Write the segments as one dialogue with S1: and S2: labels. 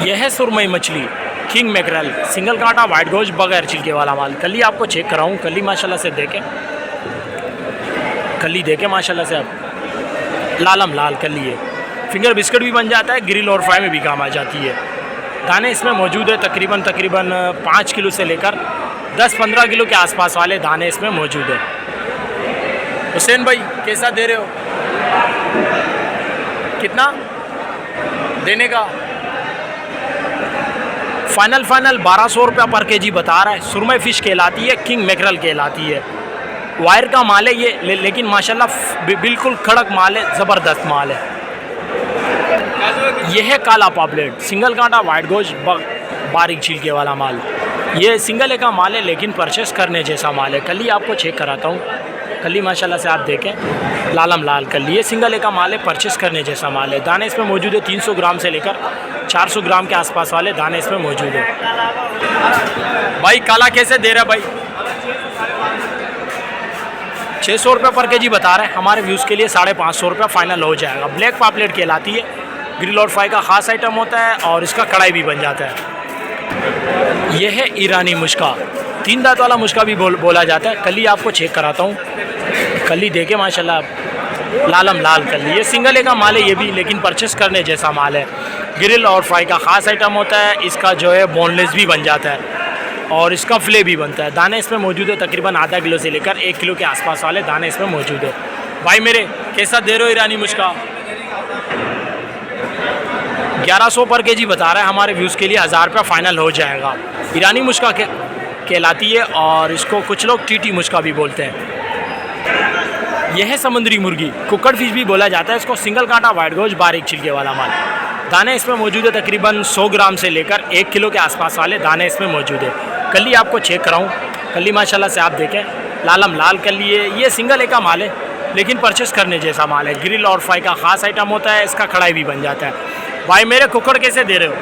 S1: यह है सुरमई मछली, किंग मैकरल, सिंगल कांटा, वाइट गोश्त, बगैर छिलके वाला माल। कली आपको चेक कराऊँ, कली माशाल्लाह से देखें, कली देखें माशाल्लाह से आप लालम लाल कली है। फिंगर बिस्किट भी बन जाता है, ग्रिल और फ्राई में भी काम आ जाती है। दाने इसमें मौजूद है तकरीबन 5 किलो से लेकर 10-15 किलो के आसपास वाले दाने इसमें मौजूद है। हुसैन भाई कैसा दे रहे हो, कितना देने का? फाइनल 1200 रुपया पर केजी बता रहा है। सुरमई फ़िश कहलाती है, किंग मैकरल कहलाती है। वायर का माल है ये, लेकिन माशाल्लाह बिल्कुल कड़क माल है, ज़बरदस्त माल है। यह है काला पापलेट, सिंगल कांटा, वाइट गोश्त, बारीक छिलके वाला माल। ये सिंगल का माल है, लेकिन परचेस करने जैसा माल है। कली आपको चेक कराता हूँ, कली माशाल्लाह से आप देखें, लालम लाल कली। ये सिंगल का माल है, परचेस करने जैसा माल है। दाने इसमें मौजूद है 300 ग्राम से लेकर 400 ग्राम के आसपास वाले दाने इसमें मौजूद है। भाई काला कैसे दे रहा है भाई? 600 रुपये पर केजी बता रहे हैं। हमारे व्यूज़ के लिए 550 रुपये फाइनल हो जाएगा। ब्लैक पापलेट कहलाती है, ग्रिल और फ्राई का ख़ास आइटम होता है और इसका कढ़ाई भी बन जाता है। यह है ईरानी मुश्का, 3 दांत वाला मुश्का भी बोला जाता है। कली आपको चेक कराता हूँ, कली देखे माशाल्लाह लालम लाल कली। ये सिंगल का माल है ये भी, लेकिन परचेस करने जैसा माल है। ग्रिल और फ्राई का ख़ास आइटम होता है। इसका जो है बोनलेस भी बन जाता है और इसका फिले भी बनता है। दाने इसमें मौजूद है तकरीबन आधा किलो से लेकर 1 किलो के आसपास वाले दाने इसमें मौजूद है। भाई मेरे कैसा दे रहे हो ईरानी मुश्का? 1100 पर केजी बता रहा है। हमारे व्यूज़ के लिए 1000 रुपया फाइनल हो जाएगा। ईरानी मुश्का कहलाती है और इसको कुछ लोग टीटी मुश्का भी बोलते हैं। यह है समुद्री मुर्गी, कुक्कड़ फिश भी बोला जाता है इसको। सिंगल कांटा, वाइट गोश्त, बारीक छिलके वाला माल। दाने इसमें मौजूद है तकरीबन 100 ग्राम से लेकर 1 किलो के आसपास वाले दाने इसमें मौजूद है। कली आपको चेक कराऊँ, कली माशाल्लाह से आप देखें, लालम लाल कली है। ये सिंगल का माल है, लेकिन परचेस करने जैसा माल है। ग्रिल और फ्राई का ख़ास आइटम होता है। इसका कढ़ाई भी बन जाता है। भाई मेरे कुक्कड़ कैसे दे रहे हो?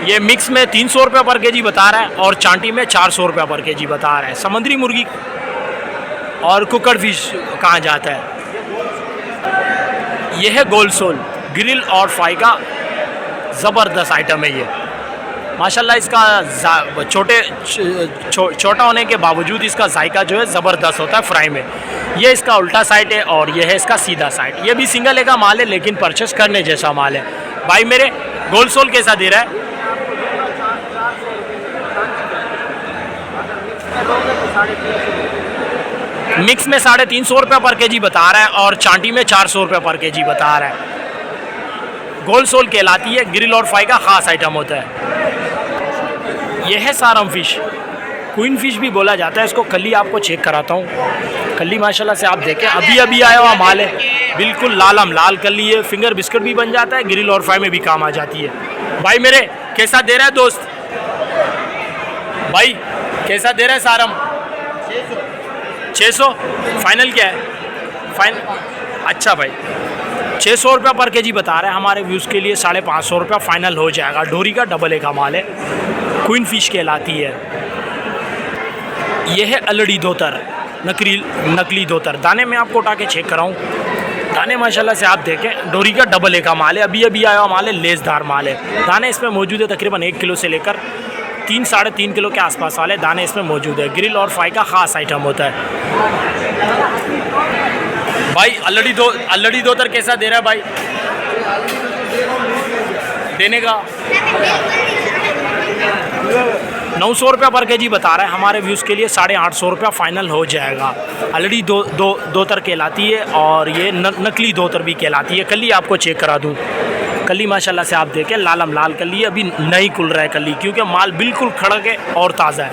S1: ये मिक्स में 300 रुपये पर केजी बता रहा है और चांटी में 400 रुपये पर केजी बता रहा है। समुद्री मुर्गी और कुक्कड़ फिश कहाँ जाता है? यह है गोल्ड सोल, ग्रिल और फ्राई का ज़बरदस्त आइटम है ये। माशाल्लाह इसका छोटा होने के बावजूद इसका जायका जो है ज़बरदस्त होता है फ्राई में। ये इसका उल्टा साइड है और यह है इसका सीधा साइड। ये भी सिंगल का माल है, लेकिन परचेस करने जैसा माल है। भाई मेरे गोल्ड सोल कैसा दे रहा है? मिक्स में 350 रुपये पर केजी बता रहा है और चांटी में 400 रुपये पर केजी बता रहा है। गोल्ड सोल कहलाती है, ग्रिल और फ्राई का ख़ास आइटम होता है। यह है सारम फिश, क्वीन फिश भी बोला जाता है इसको। कली आपको चेक कराता हूँ, कली माशाल्लाह से आप देखें, अभी आया हुआ माल है, बिल्कुल लालम लाल कली है। फिंगर बिस्किट भी बन जाता है, ग्रिल और फ्राई में भी काम आ जाती है। भाई मेरे कैसा दे रहा है दोस्त? भाई कैसा दे रहा है सारम? 600 फाइनल क्या है? फाइनल अच्छा भाई 600 रुपये पर केजी बता रहा है। हमारे व्यूज़ के लिए 550 रुपया फाइनल हो जाएगा। डोरी का डबल का माल है, क्वीन फिश कहलाती है। यह है अलड़ी धोतर, नकली धोतर। दाने में आपको उठा के चेक कराऊँ, दाने माशाल्लाह से आप देखें, डोरी का डबल का माल है। अभी आया हुआ माल है, लेसदार माल है। दाने इसमें मौजूद है तकरीबन 1 किलो से लेकर 3-3.5 किलो के आसपास वाले दाने इसमें मौजूद है। ग्रिल और फ्राई का ख़ास आइटम होता है। भाई अल्लड़ी धोतर कैसा दे रहा है भाई? देने का 900 रुपये पर केजी बता रहा है। हमारे व्यूज़ के लिए 850 रुपया फाइनल हो जाएगा। अल्लड़ी धोतर कहलाती है और ये नकली धोतर भी कहलाती है। कली आपको चेक करा दूँ, कली माशाल्लाह से आप देखें, लालम लाल कली है। अभी नहीं खुल रहा है कली, क्योंकि माल बिल्कुल खड़क है और ताज़ा है।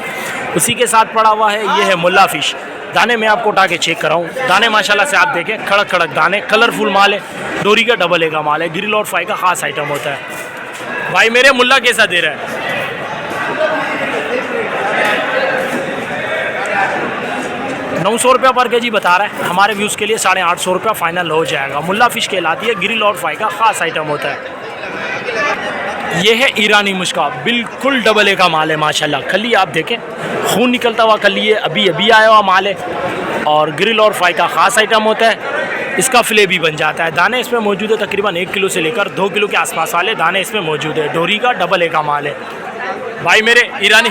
S1: उसी के साथ पड़ा हुआ है ये है मुल्ला फ़िश। दाने में आपको उठा के चेक कराऊँ, दाने माशाल्लाह से आप देखें, खड़क दाने, कलरफुल माल है। डोरी का डबल का माल है, ग्रिल और फ्राई का ख़ास आइटम होता है। भाई मेरे मुल्ला कैसा दे रहा है? 900 रुपये पर केजी बता रहा है। हमारे व्यूज़ के लिए 850 रुपया फाइनल हो जाएगा। मुल्ला फ़िश कहलाती है, ग्रिल और फ्राई का ख़ास आइटम होता है। ये है ईरानी मुश्का, बिल्कुल डबल का माल है माशाल्लाह। कली आप देखें, खून निकलता हुआ कली है। अभी आया हुआ माल है और ग्रिल और फ्राई का ख़ास आइटम होता है। इसका फिले भी बन जाता है। दाने इसमें मौजूद है तकरीबन 1 किलो से लेकर 2 किलो के आसपास वाले दाने इसमें मौजूद है। डोरी का डबल ए का माल है भाई मेरे ईरानी।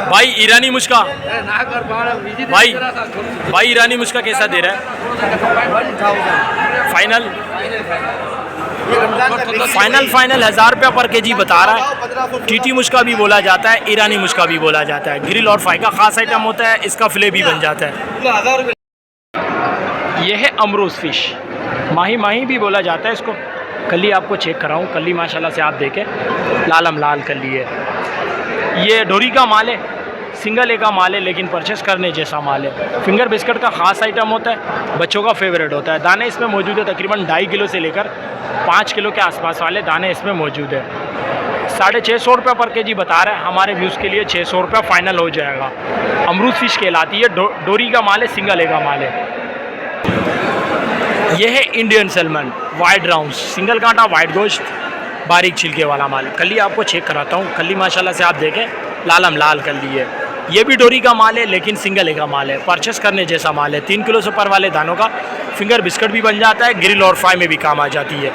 S1: भाई ईरानी मुश्का भाई ईरानी मुश्का कैसा दे रहा है? फाइनल 1000 रुपया पर केजी बता रहा है। टीटी मुश्का भी बोला जाता है, ईरानी मुश्का भी बोला जाता है। ग्रिल और फ्राई का खास आइटम होता है, इसका फिले भी बन जाता है। यह है अमरूज फिश, माही भी बोला जाता है इसको। कली आपको चेक कराऊँ, कली माशाल्लाह से आप देखें लालम लाल कली है। ये डोरी का माल है, सिंगल ए का माल है, लेकिन परचेस करने जैसा माल है। फिंगर बिस्किट का ख़ास आइटम होता है, बच्चों का फेवरेट होता है। दाने इसमें मौजूद है तकरीबन 2.5 किलो से लेकर 5 किलो के आसपास वाले दाने इसमें मौजूद है। 650 रुपये पर केजी बता रहा है। हमारे व्यूज़ के लिए 600 रुपये फ़ाइनल हो जाएगा। अमरूद फिश कहलाती है, डोरी का माल है, सिंगल ए का माल है। यह है Indian salmon white rounds, single कांटा वाइट गोश्त, बारीक छिलके वाला माल। कली आपको चेक कराता हूँ, कली माशाल्लाह से आप देखें लालम लाल कली है। ये भी डोरी का माल है, लेकिन सिंगल ए का माल है, परचेस करने जैसा माल है। 3 किलो से ऊपर वाले दानों का फिंगर बिस्किट भी बन जाता है, ग्रिल और फ्राई में भी काम आ जाती है।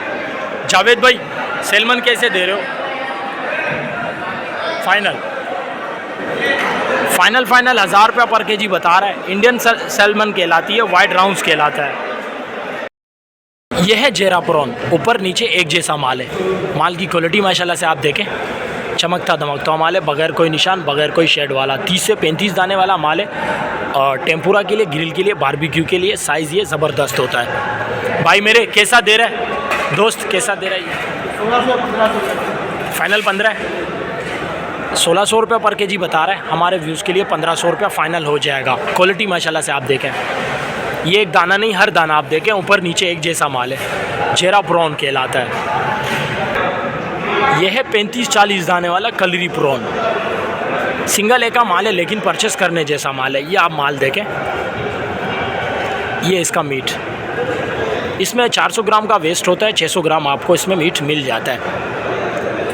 S1: जावेद भाई सैल्मन कैसे दे रहे हो? फाइनल 1000 रुपया पर केजी बता रहा है। इंडियन सैल्मन कहलाती है, वाइट राउंड्स कहलाता है। यह है जेरा प्रॉन, ऊपर नीचे एक जैसा माल है। माल की क्वालिटी माशाल्लाह से आप देखें चमकता दमकता माल है, बगैर कोई निशान, बगैर कोई शेड वाला। 30 से 35 दाने वाला माल है और टेम्पुरा के लिए, ग्रिल के लिए, बारबेक्यू के लिए साइज़ ये ज़बरदस्त होता है। भाई मेरे कैसा दे रहा है दोस्त, कैसा दे रहा है ये? फाइनल 15 है। 1600 रुपये पर केजी बता रहा है। हमारे व्यूज़ के लिए 1500 रुपया फ़ाइनल हो जाएगा। क्वालिटी माशाल्लाह से आप देखें, ये एक दाना नहीं, हर दाना आप देखें ऊपर नीचे एक जैसा माल है। जेरा प्रॉन कहलाता है। यह है 35-40 दाने वाला कलरी प्रॉन, सिंगल ए का माल है, लेकिन परचेस करने जैसा माल है। ये आप माल देखें, ये इसका मीट, इसमें 400 ग्राम का वेस्ट होता है, 600 ग्राम आपको इसमें मीट मिल जाता है।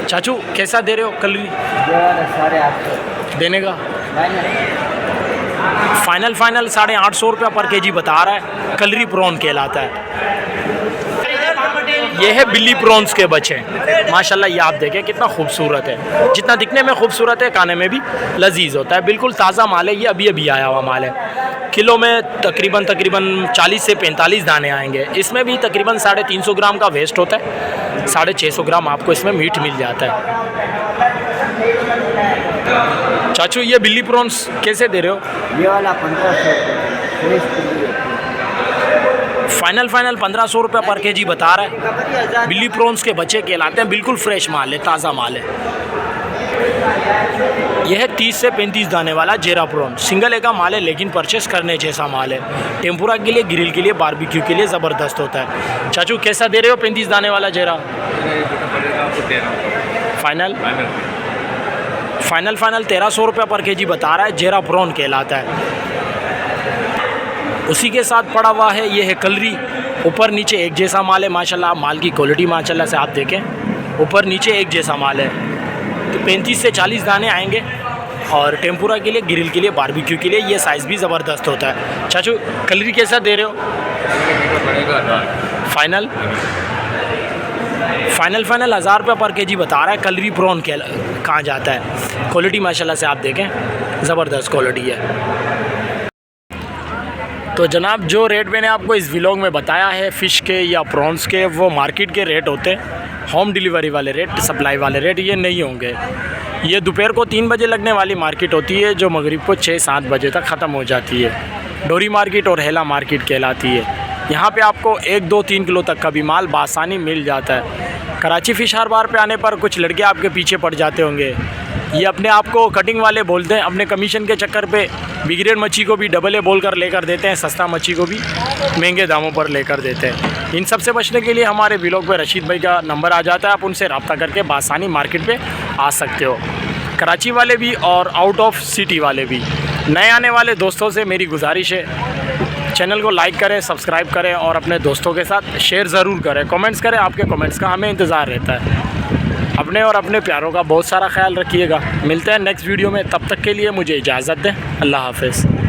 S1: चाचू कैसा दे रहे हो कलरी? देने का फाइनल 850 रुपया पर केजी बता रहा है। कलरी प्रॉन कहलाता है। ये है बिल्ली प्रॉन्स के बच्चे, माशाल्लाह ये आप देखें कितना खूबसूरत है। जितना दिखने में खूबसूरत है, खाने में भी लजीज होता है। बिल्कुल ताज़ा माल है, ये अभी आया हुआ माल है। किलो में तकरीबन 40 से 45 दाने आएंगे। इसमें भी तकरीबन 350 ग्राम का वेस्ट होता है, 650 ग्राम आपको इसमें मीट मिल जाता है। चाचू ये बिल्ली प्रॉन्स कैसे दे रहे हो?
S2: ये वाला 1500
S1: फाइनल 1500 रुपये पर केजी बता रहा है। बिल्ली प्रॉन्स के बच्चे कहलाते हैं, बिल्कुल फ्रेश माल है, ताज़ा माल है। यह है 30 से 35 दाने वाला जेरा प्रॉन, सिंगल ए का माल है, लेकिन परचेस करने जैसा माल है। टेम्पुरा के लिए, ग्रिल के लिए, बारबेक्यू के लिए ज़बरदस्त होता है। चाचू कैसा दे रहे हो 35 दाने वाला जेरा? फाइनल 1300 रुपये पर केजी बता रहा है। जेरा प्रॉन कहलाता है। उसी के साथ पड़ा हुआ है ये है कलरी, ऊपर नीचे एक जैसा माल है। माशाल्लाह माल की क्वालिटी माशाल्लाह से आप देखें, ऊपर नीचे एक जैसा माल है। तो 35 से 40 दाने आएंगे और टेम्पुरा के लिए, ग्रिल के लिए, बारबेक्यू के लिए ये साइज़ भी ज़बरदस्त होता है। चाचू कलरी कैसा दे रहे हो? फाइनल 1000 रुपये पर केजी बता रहा है। कलरी प्रॉन कहाँ जाता है। क्वालिटी माशाल्लाह से आप देखें ज़बरदस्त क्वालिटी है। तो जनाब जो रेट मैंने आपको इस व्लॉग में बताया है फ़िश के या प्रॉन्स के, वो मार्केट के रेट होते हैं। होम डिलीवरी वाले रेट, सप्लाई वाले रेट ये नहीं होंगे। ये दोपहर को 3 बजे लगने वाली मार्केट होती है, जो मगरिब को 6-7 बजे तक ख़त्म हो जाती है। डोरी मार्केट और हेला मार्केट कहलाती है। यहाँ पे आपको 1-2-3 किलो तक का भी माल बासानी मिल जाता है। कराची फ़िश हर बार पे आने पर कुछ लड़के आपके पीछे पड़ जाते होंगे। ये अपने आप को कटिंग वाले बोलते हैं, अपने कमीशन के चक्कर पे बिग्रेड मच्छी को भी डबल ए बोल कर लेकर देते हैं, सस्ता मच्छी को भी महंगे दामों पर लेकर देते हैं। इन सब से बचने के लिए हमारे व्लॉग पे रशीद भाई का नंबर आ जाता है, आप उनसे रब्ता करके बासानी मार्केट पे आ सकते हो। कराची वाले भी और आउट ऑफ सिटी वाले भी। नए आने वाले दोस्तों से मेरी गुजारिश है, चैनल को लाइक करें, सब्सक्राइब करें और अपने दोस्तों के साथ शेयर ज़रूर करें, कमेंट्स करें। आपके कमेंट्स का हमें इंतज़ार रहता है। अपने और अपने प्यारों का बहुत सारा ख्याल रखिएगा। मिलते हैं नेक्स्ट वीडियो में, तब तक के लिए मुझे इजाज़त दें। अल्लाह हाफ़िज़।